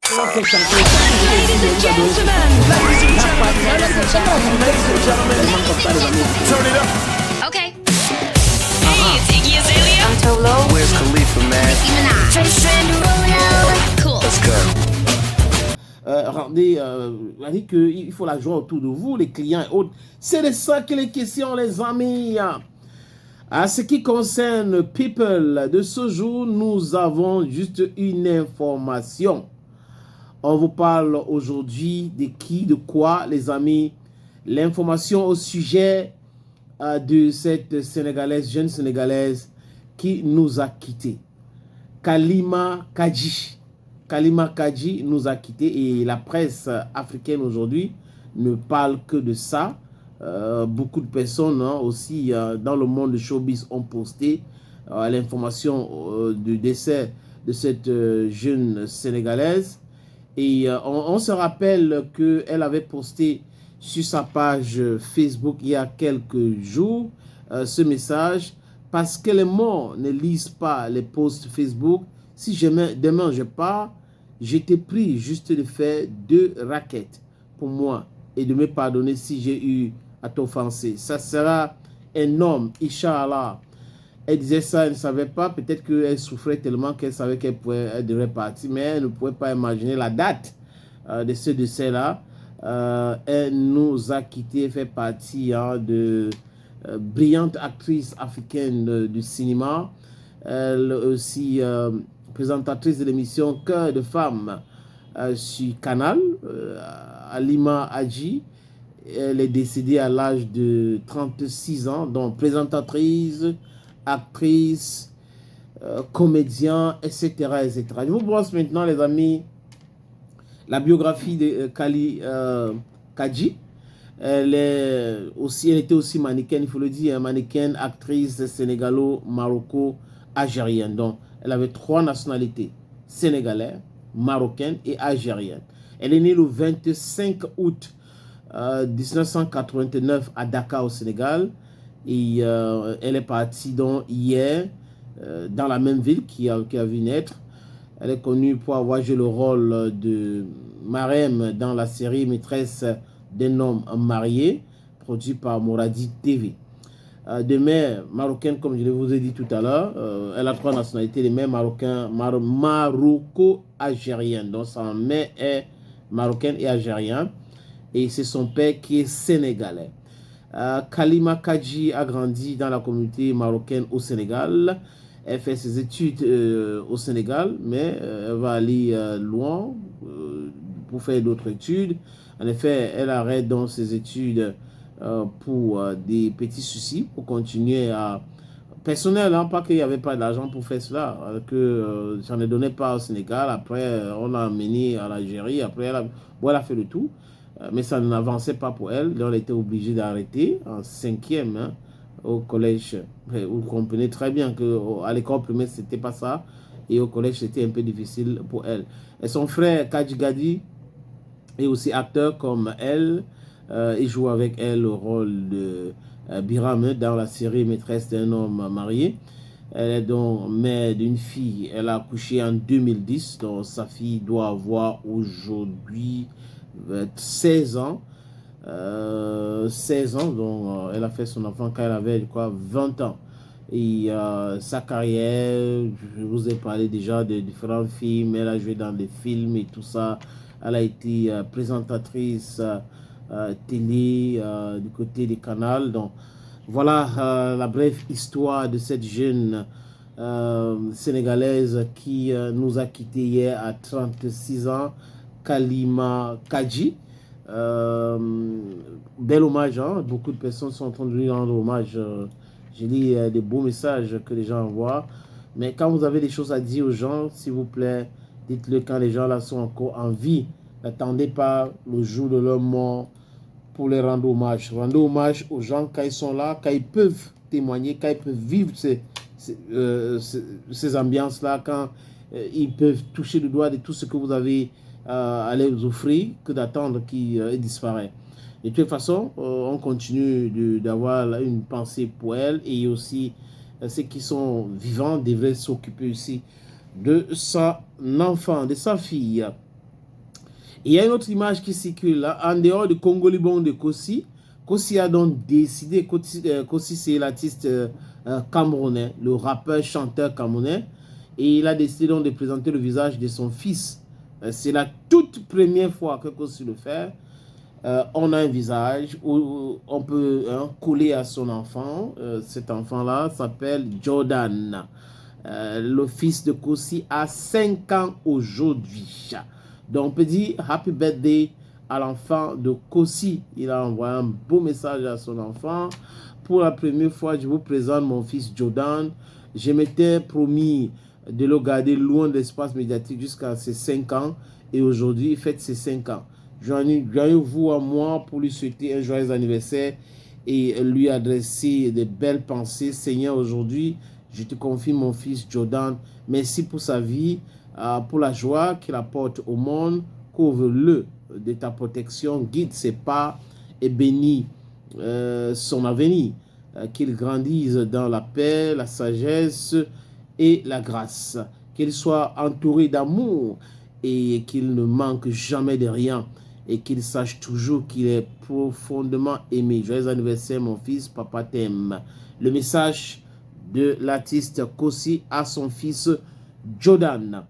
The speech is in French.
Ladies and gentlemen, turn it up. Okay. Hey, it's Iggy Azalea. I'm Tolo. Where's Khalifa, man? Nicki Minaj. Trace Strand. Cool. Let's go. Regardez, on dit qu'il faut la joie autour de vous, les clients et autres. C'est de ça que les questions, les amis. À ce qui concerne People de ce jour, nous avons juste une information. On vous parle aujourd'hui de qui, de quoi, les amis. L'information au sujet de cette Sénégalaise, jeune Sénégalaise qui nous a quittés. Kalima Kadji. Kalima Kadji nous a quittés et la presse africaine aujourd'hui ne parle que de ça. Beaucoup de personnes aussi dans le monde de showbiz ont posté l'information du décès de cette jeune Sénégalaise. Et on se rappelle qu'elle avait posté sur sa page Facebook il y a quelques jours ce message. Parce que les morts ne lisent pas les posts Facebook. Si demain je pars, j'étais pris juste de faire 2 raquettes pour moi et de me pardonner si j'ai eu à t'offenser. Ça sera énorme, Inch'Allah. Elle disait ça, elle ne savait pas. Peut-être qu'elle souffrait tellement qu'elle savait qu'elle devrait partir, mais elle ne pouvait pas imaginer la date de ce décès-là. Elle nous a quittés, elle fait partie de brillante actrice africaine du cinéma. Elle aussi présentatrice de l'émission Cœur de femme sur Canal, Halima Hadji. Elle est décédée à l'âge de 36 ans, donc présentatrice, actrice, comédien, etc., etc. Je vous brosse maintenant, les amis, la biographie de Kali Kadji. Elle était aussi mannequin, il faut le dire, mannequin, actrice sénégalo-maroco-algérienne. Donc, elle avait 3 nationalités, sénégalaise, marocaine et algérienne. Elle est née le 25 août 1989 à Dakar au Sénégal. Et elle est partie donc hier dans la même ville qui a vu naître. Elle est connue pour avoir joué le rôle de Marème dans la série Maîtresse d'un homme marié, produit par Moradi TV. De mère marocaine, comme je vous ai dit tout à l'heure, elle a 3 nationalités, les mères maroco-algériennes. Donc sa mère est marocaine et algérienne. Et c'est son père qui est sénégalais. Kalima Kadji a grandi dans la communauté marocaine au Sénégal. Elle fait ses études au Sénégal, mais elle va aller loin pour faire d'autres études. En effet, elle arrête donc ses études pour des petits soucis, pour continuer à... Personnel, pas qu'il n'y avait pas d'argent pour faire cela, que ça ne donnait pas au Sénégal. Après, on l'a amené à l'Algérie. Après, elle a fait le tout. Mais ça n'avançait pas pour elle. Donc, elle était obligée d'arrêter en 5e au collège. Vous comprenez très bien qu'à l'école primaire, ce n'était pas ça. Et au collège, c'était un peu difficile pour elle. Et son frère, Kadji Gadi, est aussi acteur comme elle. Il joue avec elle le rôle de Biram dans la série Maîtresse d'un homme marié. Elle est donc mère d'une fille. Elle a accouché en 2010. Donc, sa fille doit avoir aujourd'hui 16 ans. 16 ans, donc elle a fait son enfant quand elle avait 20 ans. Et sa carrière, je vous ai parlé déjà de différents films. Elle a joué dans des films et tout ça. Elle a été présentatrice télé du côté des canals. Donc voilà la brève histoire de cette jeune Sénégalaise qui nous a quittés hier à 36 ans. Kalima Kadji. Bel hommage, beaucoup de personnes sont en train de lui rendre hommage. J'ai lu des beaux messages que les gens envoient. Mais quand vous avez des choses à dire aux gens, s'il vous plaît, dites-le quand les gens là sont encore en vie. N'attendez pas le jour de leur mort pour les rendre hommage. Rendez hommage aux gens quand ils sont là, quand ils peuvent témoigner, quand ils peuvent vivre ces ambiances-là, quand ils peuvent toucher le doigt de tout ce que vous avez à les offrir, que d'attendre qu'il disparaît. De toute façon, on continue d'avoir une pensée pour elle, et aussi ceux qui sont vivants devraient s'occuper aussi de son enfant, de sa fille. Il y a une autre image qui circule là, en dehors de Congolibon de Kossi. Kossi a donc décidé, Kossi c'est l'artiste camerounais, le rappeur, chanteur camerounais, et il a décidé donc de présenter le visage de son fils. C'est la toute première fois que Kossi le fait. On a un visage où on peut coller à son enfant. Cet enfant-là s'appelle Jordan. Le fils de Kossi a 5 ans aujourd'hui. Donc on peut dire Happy Birthday à l'enfant de Kossi. Il a envoyé un beau message à son enfant. Pour la première fois, je vous présente mon fils Jordan. Je m'étais promis de le garder loin de l'espace médiatique jusqu'à ses 5 ans. Et aujourd'hui, il fête ses 5 ans. Joignez-vous à moi pour lui souhaiter un joyeux anniversaire et lui adresser de belles pensées. Seigneur, aujourd'hui, je te confie mon fils Jordan. Merci pour sa vie, pour la joie qu'il apporte au monde. Couvre-le de ta protection, guide ses pas et bénis son avenir. Qu'il grandisse dans la paix, la sagesse et la grâce. Qu'il soit entouré d'amour et qu'il ne manque jamais de rien. Et qu'il sache toujours qu'il est profondément aimé. Joyeux anniversaire, mon fils, papa t'aime. Le message de l'artiste Kossi à son fils Jordan.